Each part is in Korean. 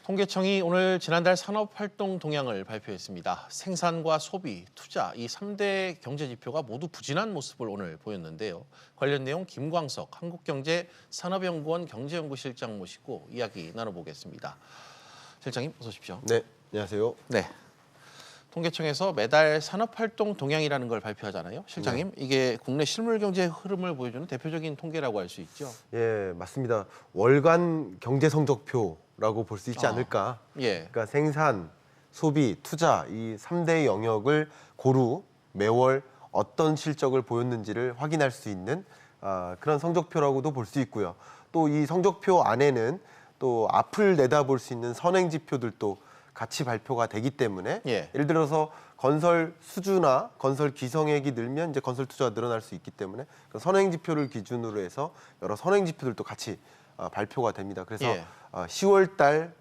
통계청이 오늘 지난달 산업활동 동향을 발표했습니다. 생산과 소비, 투자 이 3대 경제 지표가 모두 부진한 모습을 오늘 보였는데요. 관련 내용 김광석 한국경제산업연구원 경제연구실장 모시고 이야기 나눠보겠습니다. 실장님 어서 오십시오. 네, 안녕하세요. 네. 통계청에서 매달 산업활동 동향이라는 걸 발표하잖아요. 실장님, 이게 국내 실물 경제 흐름을 보여주는 대표적인 통계라고 할 수 있죠. 예, 맞습니다. 월간 경제 성적표라고 볼 수 있지 않을까. 예. 그러니까 생산, 소비, 투자 이 3대 영역을 고루 매월 어떤 실적을 보였는지를 확인할 수 있는 그런 성적표라고도 볼 수 있고요. 또 이 성적표 안에는 또 앞을 내다볼 수 있는 선행 지표들도 같이 발표가 되기 때문에 예를 들어서 건설 수주나 건설 기성액이 늘면 이제 건설 투자가 늘어날 수 있기 때문에 선행 지표를 기준으로 해서 여러 선행 지표들도 같이 발표가 됩니다. 그래서 10월 달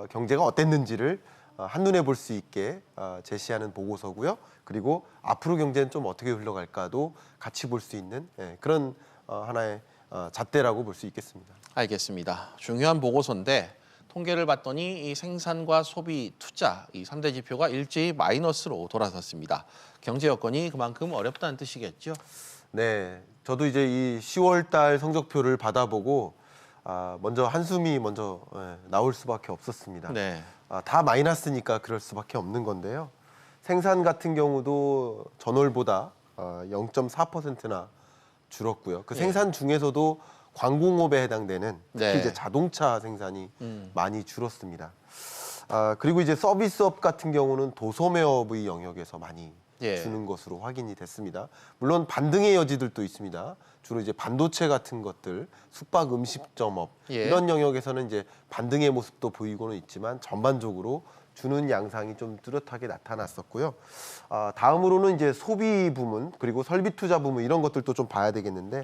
경제가 어땠는지를 한눈에 볼 수 있게 제시하는 보고서고요. 그리고 앞으로 경제는 좀 어떻게 흘러갈까도 같이 볼 수 있는 그런 하나의 잣대라고 볼 수 있겠습니다. 알겠습니다. 중요한 보고서인데 통계를 봤더니 이 생산과 소비, 투자 이 3대 지표가 일제히 마이너스로 돌아섰습니다. 경제 여건이 그만큼 어렵다는 뜻이겠죠? 네, 저도 이제 이 10월 달 성적표를 받아보고 먼저 한숨이 나올 수밖에 없었습니다. 네. 다 마이너스니까 그럴 수밖에 없는 건데요. 생산 같은 경우도 전월보다 0.4%나 줄었고요. 그 생산 중에서도 광공업에 해당되는 특히 이제 자동차 생산이 많이 줄었습니다. 그리고 이제 서비스업 같은 경우는 도소매업의 영역에서 많이 주는 것으로 확인이 됐습니다. 물론 반등의 여지들도 있습니다. 주로 이제 반도체 같은 것들, 숙박 음식점업 이런 영역에서는 이제 반등의 모습도 보이고는 있지만 전반적으로 주는 양상이 좀 뚜렷하게 나타났었고요. 다음으로는 이제 소비 부문 그리고 설비 투자 부문 이런 것들도 좀 봐야 되겠는데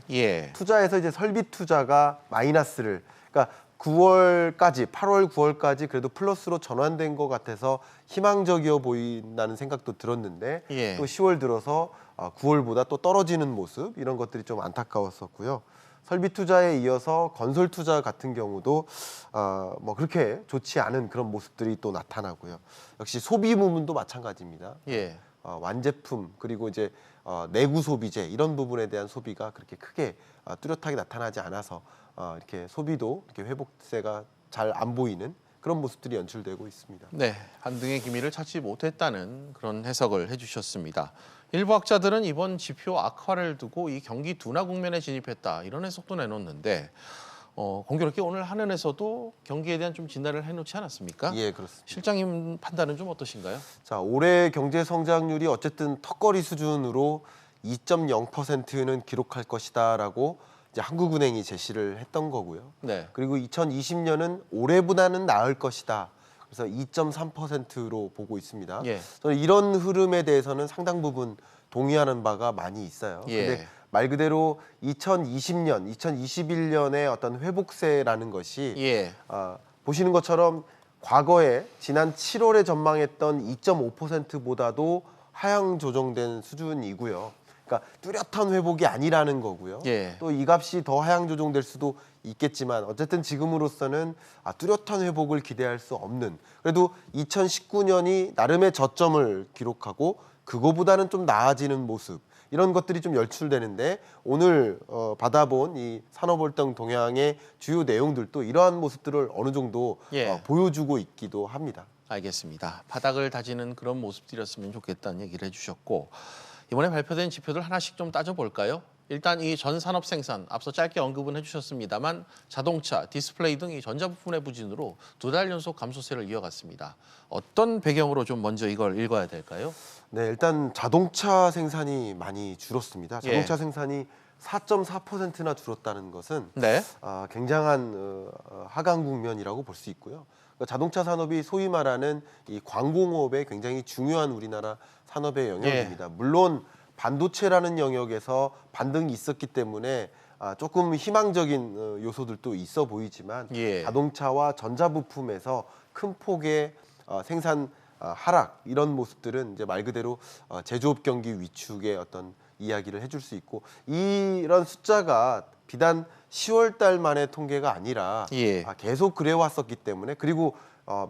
투자에서 이제 설비 투자가 마이너스를 그러니까 9월까지 8월 9월까지 그래도 플러스로 전환된 것 같아서 희망적이어 보인다는 생각도 들었는데 또 10월 들어서 9월보다 또 떨어지는 모습 이런 것들이 좀 안타까웠었고요. 설비 투자에 이어서 건설 투자 같은 경우도 뭐 그렇게 좋지 않은 그런 모습들이 또 나타나고요. 역시 소비 부문도 마찬가지입니다. 완제품 그리고 이제 내구 소비재 이런 부분에 대한 소비가 그렇게 크게 뚜렷하게 나타나지 않아서 이렇게 소비도 이렇게 회복세가 잘 안 보이는 그런 모습들이 연출되고 있습니다. 네, 반등의 기미를 찾지 못했다는 그런 해석을 해주셨습니다. 일부 학자들은 이번 지표 악화를 두고 이 경기 둔화 국면에 진입했다 이런 해석도 내놓는데 공교롭게 오늘 한은에서도 경기에 대한 좀 진단을 해놓지 않았습니까? 예, 그렇습니다. 실장님 판단은 좀 어떠신가요? 자, 올해 경제 성장률이 어쨌든 턱걸이 수준으로 2.0%는 기록할 것이다라고 이제 한국은행이 제시를 했던 거고요. 그리고 2020년은 올해보다는 나을 것이다. 그래서 2.3%로 보고 있습니다. 저는 이런 흐름에 대해서는 상당 부분 동의하는 바가 많이 있어요. 근데 말 그대로 2020년, 2021년의 어떤 회복세라는 것이 보시는 것처럼 과거에 지난 7월에 전망했던 2.5%보다도 하향 조정된 수준이고요. 그러니까 뚜렷한 회복이 아니라는 거고요. 또 이 값이 더 하향 조정될 수도 있겠지만 어쨌든 지금으로서는 뚜렷한 회복을 기대할 수 없는 그래도 2019년이 나름의 저점을 기록하고 그거보다는 좀 나아지는 모습 이런 것들이 좀 연출되는데 오늘 받아본 이 산업활동 동향의 주요 내용들도 이러한 모습들을 어느 정도 보여주고 있기도 합니다. 알겠습니다. 바닥을 다지는 그런 모습들이었으면 좋겠다는 얘기를 해주셨고 이번에 발표된 지표들 하나씩 좀 따져볼까요? 일단 이 전 산업 생산, 앞서 짧게 언급은 해주셨습니다만 자동차, 디스플레이 등 이 전자부품의 부진으로 2달 연속 감소세를 이어갔습니다. 어떤 배경으로 좀 먼저 이걸 읽어야 될까요? 네, 일단 자동차 생산이 많이 줄었습니다. 자동차 생산이 4.4%나 줄었다는 것은 굉장한 하강 국면이라고 볼 수 있고요. 자동차 산업이 소위 말하는 이 광공업의 굉장히 중요한 우리나라 산업의 영역입니다. 물론 반도체라는 영역에서 반등이 있었기 때문에 조금 희망적인 요소들도 있어 보이지만 자동차와 전자부품에서 큰 폭의 생산 하락 이런 모습들은 이제 말 그대로 제조업 경기 위축의 어떤 이야기를 해줄 수 있고 이런 숫자가 비단 10월 달 만의 통계가 아니라 계속 그래 왔었기 때문에 그리고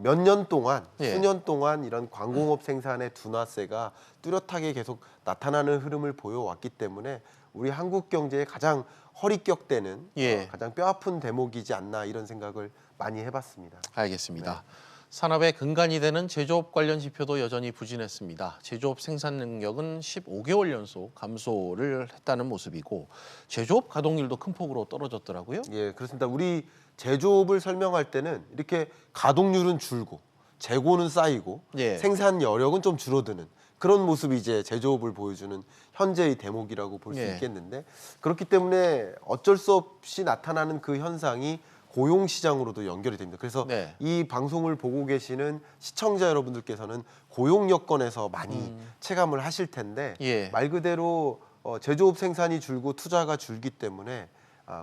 몇 년 동안 예. 수년 동안 이런 광공업 생산의 둔화세가 뚜렷하게 계속 나타나는 흐름을 보여왔기 때문에 우리 한국 경제에 가장 허리격대는 예. 가장 뼈아픈 대목이지 않나 이런 생각을 많이 해봤습니다. 알겠습니다. 산업의 근간이 되는 제조업 관련 지표도 여전히 부진했습니다. 제조업 생산 능력은 15개월 연속 감소를 했다는 모습이고 제조업 가동률도 큰 폭으로 떨어졌더라고요. 예, 그렇습니다. 우리 제조업을 설명할 때는 이렇게 가동률은 줄고 재고는 쌓이고 예. 생산 여력은 좀 줄어드는 그런 모습이 이제 제조업을 보여주는 현재의 대목이라고 볼 수 예. 있겠는데 그렇기 때문에 어쩔 수 없이 나타나는 그 현상이 고용 시장으로도 연결이 됩니다. 그래서 네. 이 방송을 보고 계시는 시청자 여러분들께서는 고용 여건에서 많이 체감을 하실 텐데 예. 말 그대로 제조업 생산이 줄고 투자가 줄기 때문에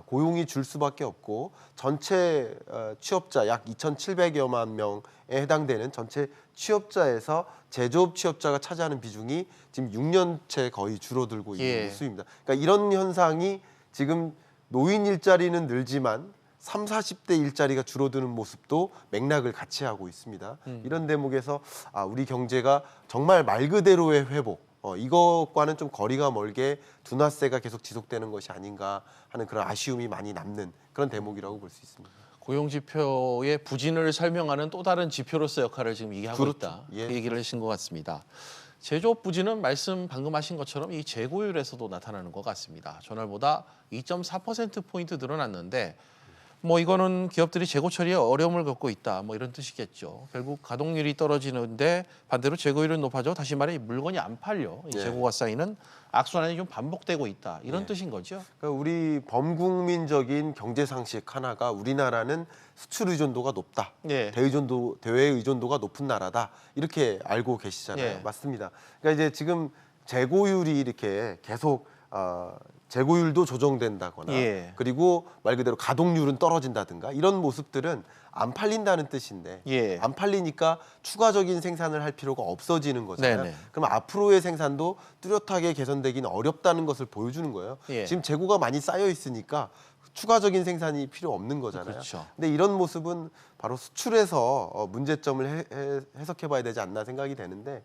고용이 줄 수밖에 없고 전체 취업자 약 2,700여만 명에 해당되는 전체 취업자에서 제조업 취업자가 차지하는 비중이 지금 6년째 거의 줄어들고 있는 예. 수입니다. 그러니까 이런 현상이 지금 노인 일자리는 늘지만 30, 40대 일자리가 줄어드는 모습도 맥락을 같이 하고 있습니다. 이런 대목에서 우리 경제가 정말 말 그대로의 회복 이것과는 좀 거리가 멀게 둔화세가 계속 지속되는 것이 아닌가 하는 그런 아쉬움이 많이 남는 그런 대목이라고 볼 수 있습니다. 고용 지표의 부진을 설명하는 또 다른 지표로서 역할을 지금 이게 하고 그렇죠. 있다. 예. 그 얘기를 하신 것 같습니다. 제조업 부진은 말씀 방금 하신 것처럼 이 재고율에서도 나타나는 것 같습니다. 전월보다 2.4%포인트 늘어났는데 뭐 이거는 기업들이 재고 처리에 어려움을 겪고 있다. 뭐 이런 뜻이겠죠. 결국 가동률이 떨어지는데 반대로 재고율은 높아져 다시 말해 물건이 안 팔려. 이 예. 재고가 쌓이는 악순환이 좀 반복되고 있다. 이런 예. 뜻인 거죠. 그러니까 우리 범국민적인 경제 상식 하나가 우리나라는 수출 의존도가 높다. 예. 대외 의존도가 높은 나라다. 이렇게 알고 계시잖아요. 예. 맞습니다. 그러니까 이제 지금 재고율이 이렇게 계속 재고율도 조정된다거나 예. 그리고 말 그대로 가동률은 떨어진다든가 이런 모습들은 안 팔린다는 뜻인데 예. 안 팔리니까 추가적인 생산을 할 필요가 없어지는 거잖아요. 네네. 그럼 앞으로의 생산도 뚜렷하게 개선되기는 어렵다는 것을 보여주는 거예요. 예. 지금 재고가 많이 쌓여 있으니까 추가적인 생산이 필요 없는 거잖아요. 그렇죠. 근데 이런 모습은 바로 수출에서 문제점을 해석해 봐야 되지 않나 생각이 되는데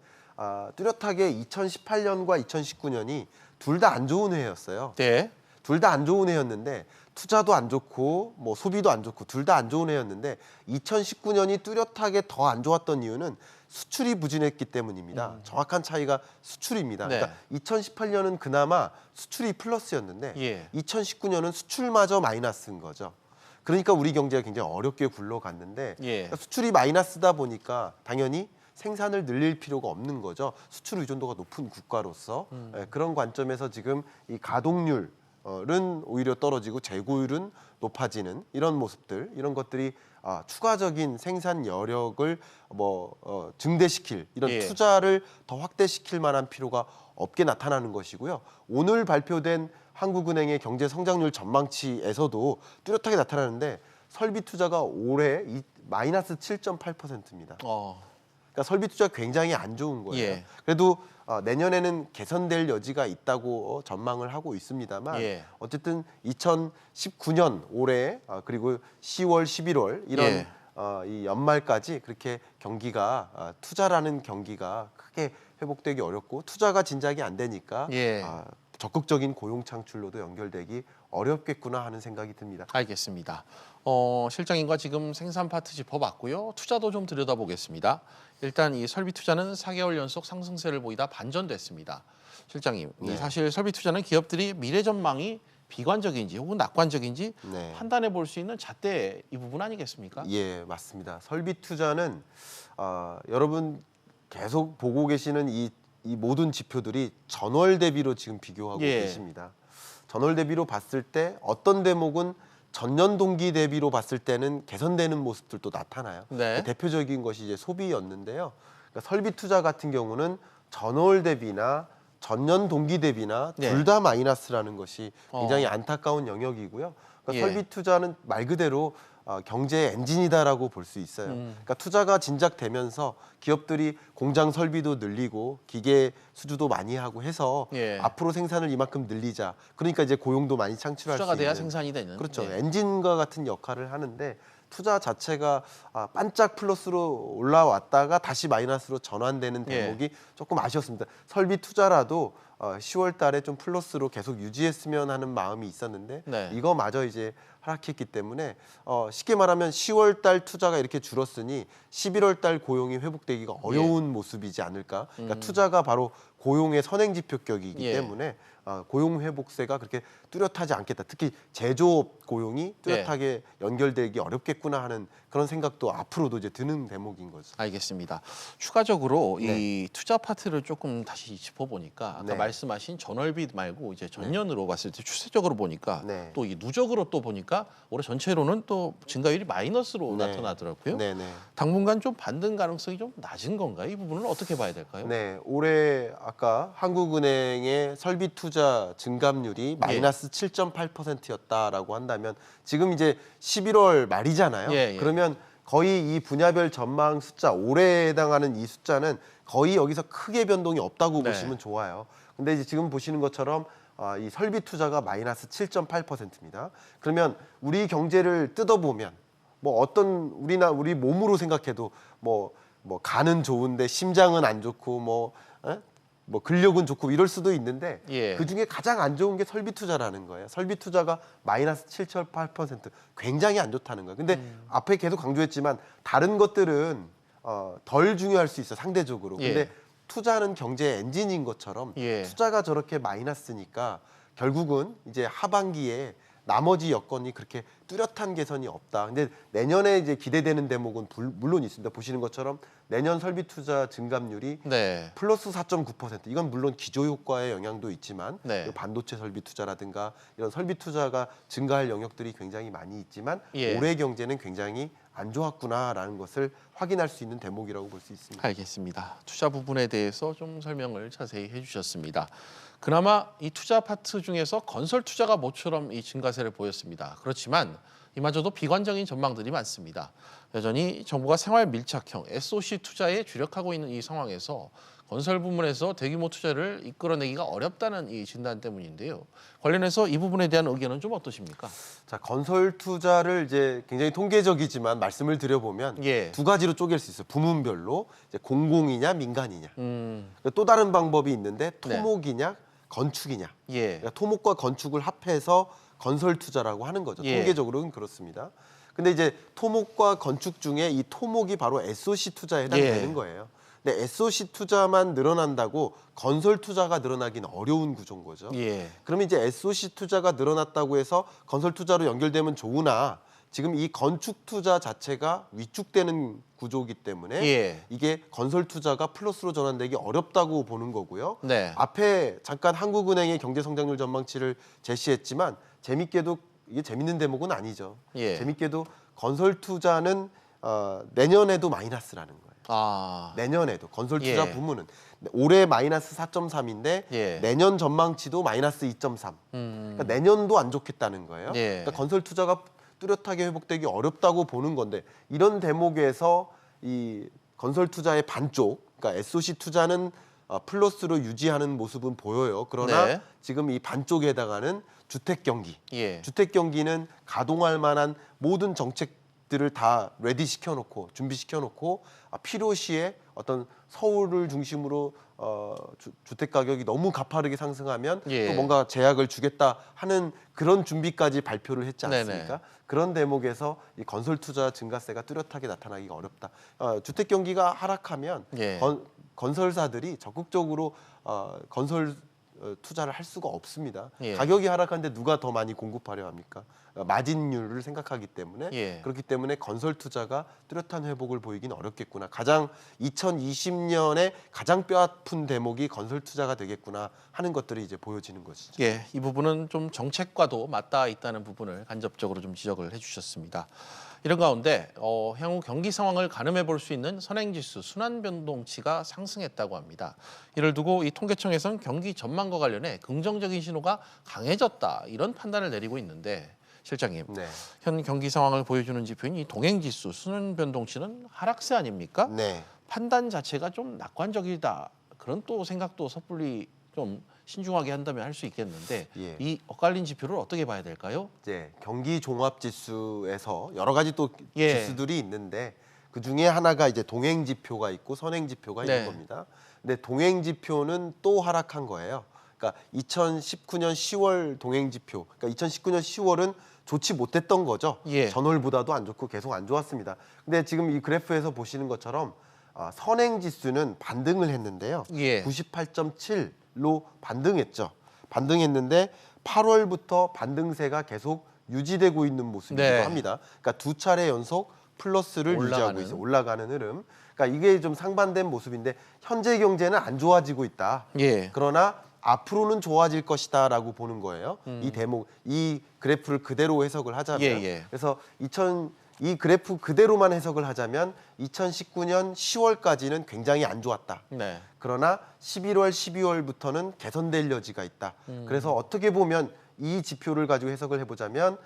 뚜렷하게 2018년과 2019년이 둘 다 안 좋은 해였어요. 네. 둘 다 안 좋은 해였는데 투자도 안 좋고 뭐 소비도 안 좋고 둘 다 안 좋은 해였는데 2019년이 뚜렷하게 더 안 좋았던 이유는 수출이 부진했기 때문입니다. 정확한 차이가 수출입니다. 네. 그러니까 2018년은 그나마 수출이 플러스였는데 예. 2019년은 수출마저 마이너스인 거죠. 그러니까 우리 경제가 굉장히 어렵게 굴러갔는데 예. 그러니까 수출이 마이너스다 보니까 당연히 생산을 늘릴 필요가 없는 거죠. 수출 의존도가 높은 국가로서 그런 관점에서 지금 이 가동률은 오히려 떨어지고 재고율은 높아지는 이런 모습들, 이런 것들이 추가적인 생산 여력을 증대시킬 이런 예. 투자를 더 확대시킬 만한 필요가 없게 나타나는 것이고요. 오늘 발표된 한국은행의 경제 성장률 전망치에서도 뚜렷하게 나타나는데 설비 투자가 올해 마이너스 7.8%입니다. 그러니까 설비 투자 굉장히 안 좋은 거예요. 예. 그래도 내년에는 개선될 여지가 있다고 전망을 하고 있습니다만 예. 어쨌든 2019년 올해 그리고 10월, 11월 이런 예. 이 연말까지 그렇게 경기가 투자라는 경기가 크게 회복되기 어렵고 투자가 진작이 안 되니까 예. 적극적인 고용 창출로도 연결되기 어렵겠구나 하는 생각이 듭니다. 알겠습니다. 실장님과 지금 생산 파트 짚어봤고요. 투자도 좀 들여다보겠습니다. 일단 이 설비 투자는 4개월 연속 상승세를 보이다 반전됐습니다. 실장님, 네. 사실 설비 투자는 기업들이 미래 전망이 비관적인지 혹은 낙관적인지 네. 판단해 볼 수 있는 잣대 이 부분 아니겠습니까? 예, 맞습니다. 설비 투자는 여러분 계속 보고 계시는 이 모든 지표들이 전월 대비로 지금 비교하고 예. 계십니다. 전월 대비로 봤을 때 어떤 대목은 전년 동기 대비로 봤을 때는 개선되는 모습들도 나타나요. 네. 대표적인 것이 이제 소비였는데요. 그러니까 설비 투자 같은 경우는 전월 대비나 전년 동기 대비나 네. 둘 다 마이너스라는 것이 굉장히 안타까운 영역이고요. 그러니까 예. 설비 투자는 말 그대로 경제의 엔진이다라고 볼 수 있어요. 그러니까 투자가 진작되면서 기업들이 공장 설비도 늘리고 기계 수주도 많이 하고 해서 예. 앞으로 생산을 이만큼 늘리자. 그러니까 이제 고용도 많이 창출할 수 투자가 있는 돼야 생산이 되는. 그렇죠. 예. 엔진과 같은 역할을 하는데 투자 자체가 반짝 플러스로 올라왔다가 다시 마이너스로 전환되는 대목이 조금 아쉬웠습니다. 설비 투자라도 10월 달에 좀 플러스로 계속 유지했으면 하는 마음이 있었는데 네. 이거마저 이제 하락했기 때문에 쉽게 말하면 10월 달 투자가 이렇게 줄었으니 11월 달 고용이 회복되기가 어려운 모습이지 않을까. 그러니까 투자가 바로 고용의 선행지표격이기 때문에 고용 회복세가 그렇게 뚜렷하지 않겠다. 특히 제조업 고용이 뚜렷하게 연결되기 어렵겠구나 하는 그런 생각도 앞으로도 이제 드는 대목인 거죠. 알겠습니다. 추가적으로 이 투자 파트를 조금 다시 짚어보니까 아까 말씀하신 전월비 말고 이제 전년으로 봤을 때 추세적으로 보니까 또 이 누적으로 또 보니까 올해 전체로는 또 증가율이 마이너스로 나타나더라고요. 당분간 좀 반등 가능성이 좀 낮은 건가요? 이 부분은 어떻게 봐야 될까요? 네, 올해 아까 한국은행의 설비 투자 증감률이 마이너스 7.8%였다라고 한다면 지금 이제 11월 말이잖아요. 그러면 거의 이 분야별 전망 숫자 올해에 해당하는 이 숫자는 거의 여기서 크게 변동이 없다고 보시면 좋아요. 근데 이제 지금 보시는 것처럼 이 설비 투자가 마이너스 7.8%입니다. 그러면 우리 경제를 뜯어보면 뭐 어떤 우리 몸으로 생각해도 뭐 간은 좋은데 심장은 안 좋고 뭐 근력은 좋고 이럴 수도 있는데 그 중에 가장 안 좋은 게 설비 투자라는 거예요. 설비 투자가 마이너스 7.8% 굉장히 안 좋다는 거예요. 근데 앞에 계속 강조했지만 다른 것들은 덜 중요할 수 있어 상대적으로. 근데 투자는 경제의 엔진인 것처럼 투자가 저렇게 마이너스니까 결국은 이제 하반기에 나머지 여건이 그렇게 뚜렷한 개선이 없다. 근데 내년에 이제 기대되는 대목은 물론 있습니다. 보시는 것처럼 내년 설비 투자 증감률이 플러스 4.9%. 이건 물론 기저 효과의 영향도 있지만 반도체 설비 투자라든가 이런 설비 투자가 증가할 영역들이 굉장히 많이 있지만 올해 경제는 굉장히 안 좋았구나라는 것을 확인할 수 있는 대목이라고 볼 수 있습니다. 알겠습니다. 투자 부분에 대해서 좀 설명을 자세히 해주셨습니다. 그나마 이 투자 파트 중에서 건설 투자가 모처럼 이 증가세를 보였습니다. 그렇지만 이마저도 비관적인 전망들이 많습니다. 여전히 정부가 생활 밀착형 SOC 투자에 주력하고 있는 이 상황에서 건설 부문에서 대규모 투자를 이끌어내기가 어렵다는 이 진단 때문인데요. 관련해서 이 부분에 대한 의견은 좀 어떠십니까? 자, 건설 투자를 이제 굉장히 통계적이지만 말씀을 드려보면 두 가지로 쪼갤 수 있어요. 부문별로 이제 공공이냐 민간이냐. 또 다른 방법이 있는데 토목이냐 건축이냐. 그러니까 토목과 건축을 합해서 건설 투자라고 하는 거죠. 통계적으로는 그렇습니다. 근데 이제 토목과 건축 중에 이 토목이 바로 SOC 투자에 해당되는 거예요. 근데 SOC 투자만 늘어난다고 건설 투자가 늘어나기는 어려운 구조인 거죠. 그러면 이제 SOC 투자가 늘어났다고 해서 건설 투자로 연결되면 좋으나 지금 이 건축 투자 자체가 위축되는 구조이기 때문에 이게 건설 투자가 플러스로 전환되기 어렵다고 보는 거고요. 앞에 잠깐 한국은행의 경제 성장률 전망치를 제시했지만 재밌게도 이게 재밌는 대목은 아니죠. 재밌게도 건설 투자는 내년에도 마이너스라는 거예요. 내년에도 건설 투자 부문은 올해 마이너스 4.3인데 내년 전망치도 마이너스 2.3. 그러니까 내년도 안 좋겠다는 거예요. 그러니까 건설 투자가 뚜렷하게 회복되기 어렵다고 보는 건데 이런 대목에서 이 건설 투자의 반쪽, 그러니까 SOC 투자는 플러스로 유지하는 모습은 보여요. 그러나 지금 이 반쪽에 해당하는 주택 경기, 주택 경기는 가동할 만한 모든 정책들을 다 레디 시켜놓고 준비시켜 놓고 필요시에 어떤 서울을 중심으로 주택 가격이 너무 가파르게 상승하면 또 뭔가 제약을 주겠다 하는 그런 준비까지 발표를 했지 않습니까? 그런 대목에서 이 건설 투자 증가세가 뚜렷하게 나타나기가 어렵다. 주택 경기가 하락하면 건설사들이 적극적으로 건설 투자를 할 수가 없습니다. 가격이 하락하는데 누가 더 많이 공급하려 합니까? 마진율을 생각하기 때문에 그렇기 때문에 건설 투자가 뚜렷한 회복을 보이긴 어렵겠구나. 가장 2020년에 가장 뼈아픈 대목이 건설 투자가 되겠구나 하는 것들이 이제 보여지는 것이죠. 이 부분은 좀 정책과도 맞닿아 있다는 부분을 간접적으로 좀 지적을 해주셨습니다. 이런 가운데 향후 경기 상황을 가늠해 볼 수 있는 선행지수 순환 변동치가 상승했다고 합니다. 이를 두고 이 통계청에서는 경기 전망과 관련해 긍정적인 신호가 강해졌다 이런 판단을 내리고 있는데 실장님, 현 경기 상황을 보여주는 지표인 이 동행지수 순환 변동치는 하락세 아닙니까? 판단 자체가 좀 낙관적이다 그런 또 생각도 섣불리 좀 신중하게 한다면 할 수 있겠는데 예. 이 엇갈린 지표를 어떻게 봐야 될까요? 이제 경기 종합 지수에서 여러 가지 또 예. 지수들이 있는데 그 중에 하나가 이제 동행 지표가 있고 선행 지표가 네. 있는 겁니다. 근데 동행 지표는 또 하락한 거예요. 그러니까 2019년 10월 동행 지표. 그러니까 2019년 10월은 좋지 못했던 거죠. 예. 전월보다도 안 좋고 계속 안 좋았습니다. 근데 지금 이 그래프에서 보시는 것처럼 선행 지수는 반등을 했는데요. 예. 98.7로 반등했죠. 반등했는데 8월부터 반등세가 계속 유지되고 있는 모습이기도 네. 합니다. 그러니까 두 차례 연속 플러스를 유지하고 있어요. 올라가는 흐름. 그러니까 이게 좀 상반된 모습인데 현재 경제는 안 좋아지고 있다. 예. 그러나 앞으로는 좋아질 것이다라고 보는 거예요. 이 그래프를 그대로 해석을 하자면 예. 그래서 이 그래프 그대로만 해석을 하자면 2019년 10월까지는 굉장히 안 좋았다. 네. 그러나 11월, 12월부터는 개선될 여지가 있다. 그래서 어떻게 보면 이 지표를 가지고 해석을 해보자면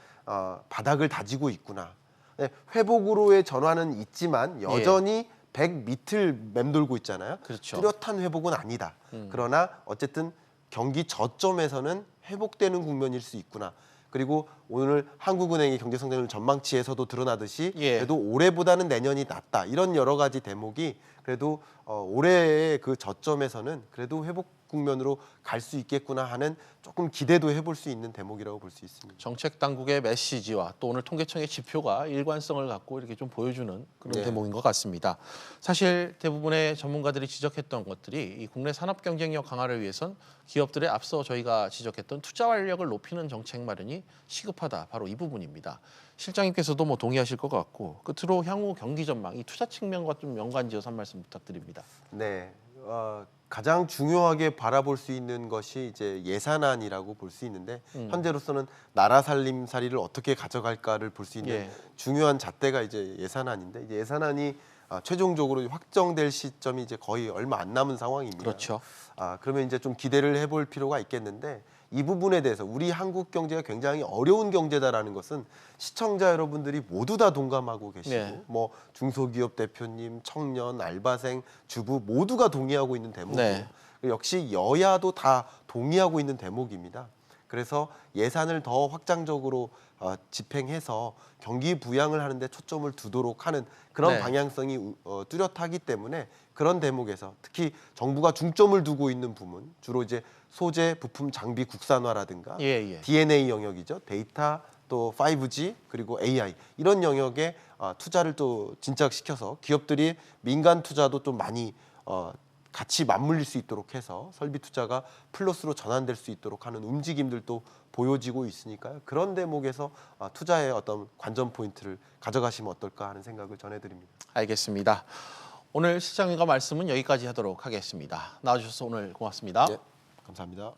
바닥을 다지고 있구나. 네, 회복으로의 전환은 있지만 여전히 100 밑을 맴돌고 있잖아요. 그렇죠. 뚜렷한 회복은 아니다. 그러나 어쨌든 경기 저점에서는 회복되는 국면일 수 있구나. 그리고 오늘 한국은행의 경제성장률 전망치에서도 드러나듯이 예. 그래도 올해보다는 내년이 낫다. 이런 여러 가지 대목이 그래도 올해의 그 저점에서는 그래도 회복 국면으로 갈 수 있겠구나 하는 조금 기대도 해볼 수 있는 대목이라고 볼 수 있습니다. 정책 당국의 메시지와 또 오늘 통계청의 지표가 일관성을 갖고 이렇게 좀 보여주는 그런 네. 대목인 것 같습니다. 사실 대부분의 전문가들이 지적했던 것들이 이 국내 산업 경쟁력 강화를 위해선 기업들의 앞서 저희가 지적했던 투자 활력을 높이는 정책 마련이 시급하다. 바로 이 부분입니다. 실장님께서도 뭐 동의하실 것 같고 끝으로 향후 경기 전망, 이 투자 측면과 좀 연관지어서 한 말씀 부탁드립니다. 네, 가장 중요하게 바라볼 수 있는 것이 이제 예산안이라고 볼 수 있는데 현재로서는 나라 살림살이를 어떻게 가져갈까를 볼 수 있는 예. 중요한 잣대가 이제 예산안인데 이제 예산안이 최종적으로 확정될 시점이 이제 거의 얼마 안 남은 상황입니다. 그렇죠. 그러면 이제 좀 기대를 해볼 필요가 있겠는데 이 부분에 대해서 우리 한국 경제가 굉장히 어려운 경제다라는 것은 시청자 여러분들이 모두 다 동감하고 계시고 네. 뭐 중소기업 대표님, 청년, 알바생, 주부 모두가 동의하고 있는 대목이에요. 네. 역시 여야도 다 동의하고 있는 대목입니다. 그래서 예산을 더 확장적으로 집행해서 경기 부양을 하는데 초점을 두도록 하는 그런 네. 방향성이 뚜렷하기 때문에 그런 대목에서 특히 정부가 중점을 두고 있는 부분 주로 이제 소재, 부품, 장비 국산화라든가 예. DNA 영역이죠. 데이터 또 5G 그리고 AI 이런 영역에 투자를 또 진작시켜서 기업들이 민간 투자도 좀 많이 같이 맞물릴 수 있도록 해서 설비 투자가 플러스로 전환될 수 있도록 하는 움직임들도 보여지고 있으니까요. 그런 대목에서 투자의 어떤 관전 포인트를 가져가시면 어떨까 하는 생각을 전해드립니다. 알겠습니다. 오늘 실장님과 말씀은 여기까지 하도록 하겠습니다. 나와주셔서 오늘 고맙습니다. 네, 감사합니다.